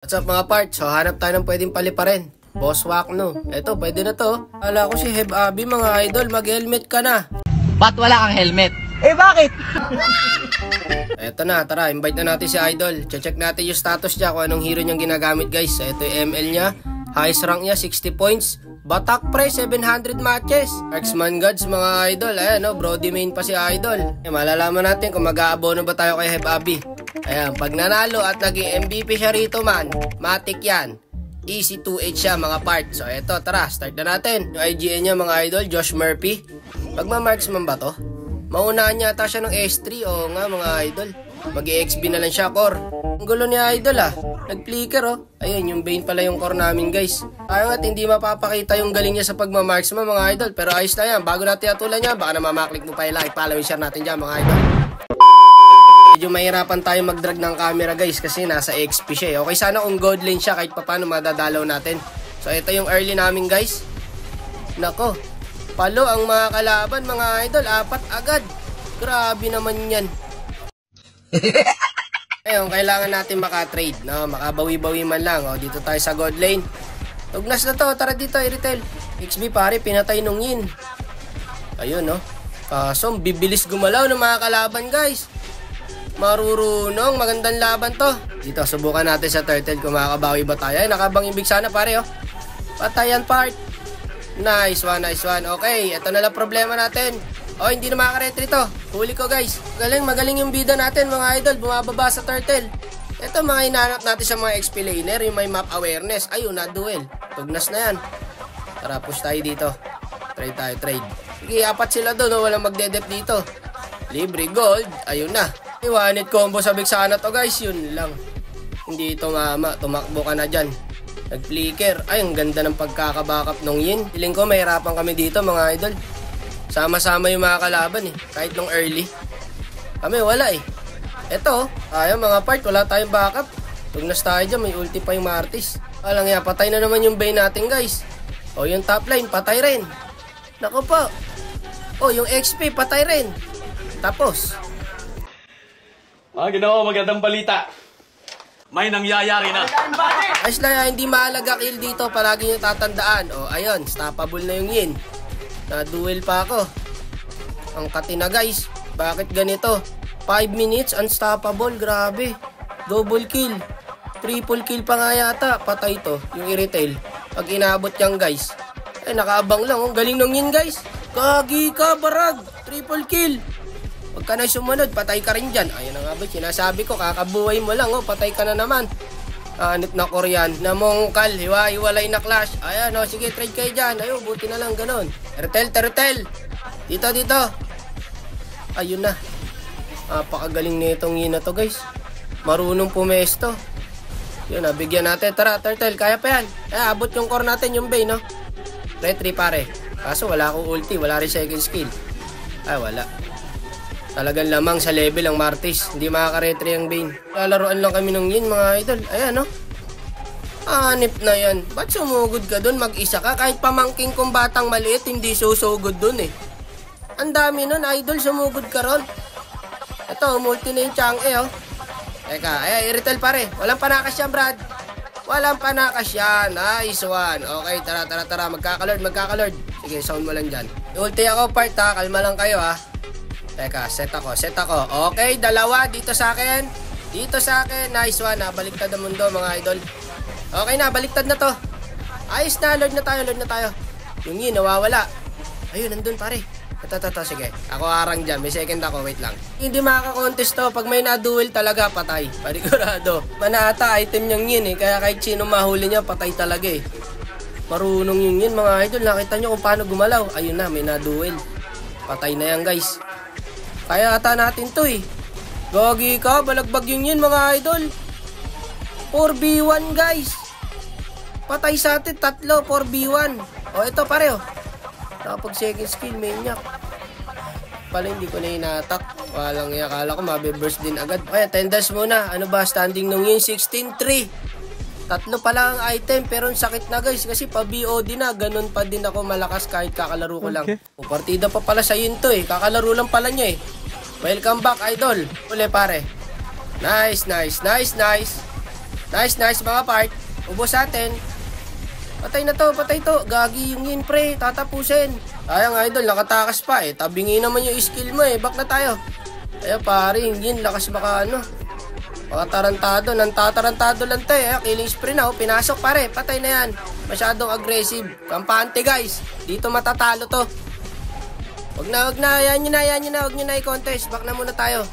What's up mga parts? So hanap tayo ng pwedeng paliparin. Boss Wakno. Eto, pwede na to. Ala ko si Heb Abi mga idol, mag-helmet ka na. Ba't wala kang helmet? Eh bakit? Eto na, tara, invite na natin si Idol. Check natin yung status niya kung anong hero niyang ginagamit guys. Ito yung ML niya. Highest rank niya, 60 points. Batak price, 700 matches. Marksman Gods mga idol. Ayan no, Brody main pa si Idol. Malalaman natin kung mag-aabono ba tayo kay Heb Abi. Ayan, pag nanalo at naging MVP siya rito man, matik yan. Easy 2H siya mga parts. So eto, tara, start na natin. Yung IGN niya mga idol, Josh Murphy. Pagma-marksman ba to? Maunahan niya ata siya ng S3. Oo nga mga idol. Mag-EXP na lang siya core. Ang gulo ni idol ah. Nag-flicker oh. Ayun, yung Bane pala yung core namin guys. Ayaw at hindi mapapakita yung galing niya sa pagma-marksman mga idol. Pero ayos na yan. Bago natin atulan niya, baka na mamaklik mo pa yung like. Follow and share natin dyan mga idol. Medyo mahirapan tayo mag-drag ng camera guys kasi nasa XP siya eh. Okay sana kung gold lane siya kahit paano madadalaw natin. So ito yung early namin guys. Nako, palo ang mga kalaban mga idol, 4 agad. Grabe naman yan. Ayun, kailangan natin maka-trade, no? Makabawi-bawi man lang. O, dito tayo sa gold lane. Tugnas na to, tara dito, i-retail. XB pare, pinatay nung yin. Ayun, no? Kaso, bibilis gumalaw ng mga kalaban guys. Marurunong, magandang laban to. Dito, subukan natin sa turtle kung makakabawi ba tayo. Ay, nakabang ibig sana pare, oh. Patayan part. Nice one, nice one. Okay, ito na lang problema natin. Oh, hindi na makaka-retry to. Huli ko guys. Magaling yung bida natin mga idol. Bumababa sa turtle. Ito mga hinahanap natin sa mga XP laner, yung may map awareness. Ayun na, duel. Tugnas na yan. Tara, push tayo dito. Trade tayo, trade. Sige, 4 sila doon, oh. Walang magdedep dito. Libre gold. Ayun na. One-hit combo sa Bixana to guys. Yun lang. Hindi ito mama. Tumakbo ka na dyan. Nag-flicker. Ay, ang ganda ng pagkakabackup nung yin. Feeling ko mahirapan kami dito mga idol. Sama-sama yung mga kalaban eh. Kahit nung early. Kami wala eh. Eto, ayaw mga part. Wala tayong backup. Tugnas tayo dyan. May ulti pa yung Martis. Alang ya, patay na naman yung Bane natin guys. O, yung top line, patay rin. Naku po. O, yung XP, patay rin. Tapos. Ginawa magandang balita. May nangyayari na. Ayos na hindi mahalaga kill dito. Palagi nyo tatandaan. O, ayun. Stoppable na yung yin. Na-duel pa ako. Ang katina guys. Bakit ganito? 5 minutes, unstoppable. Grabe. Double kill. Triple kill pa nga yata. Patay to. Yung i-retail. Pag inabot yan guys. Ay, nakaabang lang. Ang galing nung yin guys. Kagi ka, barag. Triple kill. Pag ka na sumunod, patay ka rin dyan. Ayun na nga ba, sinasabi ko, kakabuhay mo lang, oh, patay ka na naman. Anit na Korean, namongkal, hiwa-hiwalay na clash. Ayan, oh, sige, trade kayo dyan. Ayun, buti na lang, ganun. Turtle. Dito. Ayun na. Napakagaling nitong yun na to, guys. Marunong pumesto. Yun, bigyan natin. Tara, turtle, kaya pa yan. Abot yung core natin, yung Bane, no? Retry, pare. Kaso, wala akong ulti, wala rin second skill. Ay, wala. Talagang lamang sa level ang Martis. Hindi makaka-retry ang Bane. Lalaroan lang kami nung yin mga idol. Ayan no. Anip na yan. Ba't sumugod ka dun? Mag-isa ka. Kahit pamangking kong batang maliit, hindi susugod dun eh. Ang dami nun idol. Sumugod ka ron. Ito, multi na yung Chang'e oh. Teka, i-retail pare. Walang panakas yan Brad. Walang panakas yan. Nice one. Okay, tara. Magkakalord. Sige, sound mo lang dyan. Ulti ako part ha. Kalma lang kayo ha. Teka, set ako. Okay, dalawa dito sa akin. Nice one. Baliktad ang mundo mga idol. Okay na, baliktad na to. Ayos na, lord na tayo. Yung yun, nawawala. Ayun, nandun pare. Ito, sige. Ako arang dyan. May second ako, wait lang. Hindi makaka-contest to. Pag may na-duel talaga, patay. Panigurado. Manata, item niyang yun eh. Kaya kahit sino mahuli niya, patay talaga eh. Marunong yung yun mga idol. Nakita nyo kung paano gumalaw. Ayun na, may na-duel. Patay na yan guys. Kaya ata natin to eh. Gagi ka, balagbag yun mga idol. 4v1 guys. Patay sa atin, 3, 4v1. O ito pare oh. Kapag second skill, maniac. Pala hindi ko na inatak. Walang akala ko mabe-burst din agad. Kaya 10 dash muna. Ano ba standing nung yun? 16-3. 3 pa lang ang item pero sakit na guys kasi pa BOD na. Ganun pa din ako malakas kahit kakalaro ko lang. O partida pa pala sa yun to eh. Kakalaro lang pala niya eh. Welcome back idol. Uli pare. Nice. Nice mga part. Ubos atin. Patay na to, patay to. Gagi yung Yin, pre. Tatapusin. Sayang, idol, nakatakas pa eh. Tabingi naman yung skill mo eh. Back na tayo. Kaya pare, yung Yin, lakas baka ano. Baka tarantado. Nantatarantado lang to eh. Killing spree na, oh. Pinasok pare. Patay na yan. Masyadong aggressive. Kampante guys. Dito matatalo to. Wag na. Yan nyo na. Wag nyo na i-contest. Back na muna tayo.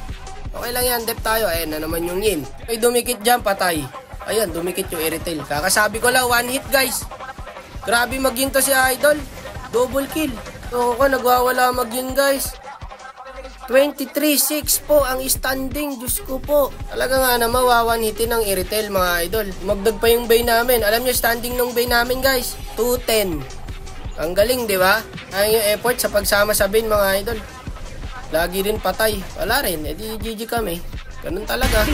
Okay lang yan. Dep tayo. Ayan na naman yung Yin. Ay, dumikit dyan. Patay. Ayan, dumikit yung Iretail. Kakasabi ko lang, one hit guys. Grabe mag-Yin to si idol. Double kill. So, nagwawala mag-Yin guys. 23-6 po ang standing. Diyos ko po. Talaga nga na mawawan hitin ng Iretail mga idol. Magdag pa yung bay namin. Alam nyo standing ng bay namin guys. 210. Ang galing, di ba? Ay yung effort sa pagsama sa bin mga idol. Lagi rin patay. Wala rin. Edi GG kami. Ganun talaga.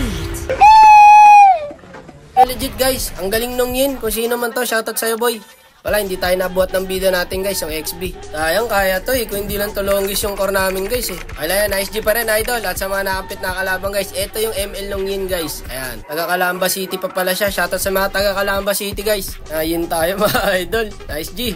Legit guys. Ang galing nung Yin. Kung sino man to, shoutout sa'yo boy. Wala, hindi tayo nabuhat ng video natin guys, yung XB. Sayang, kaya to eh, kung hindi lang to longest yung core namin guys eh. Wala yan, nice G pa rin idol. At sa mga nakapit na kalabang guys, ito yung ML ng Yin guys. Ayan, taga Calamba City pa pala siya. Shoutout sa mga taga Calamba City guys. Yin tayo mga idol. Nice G.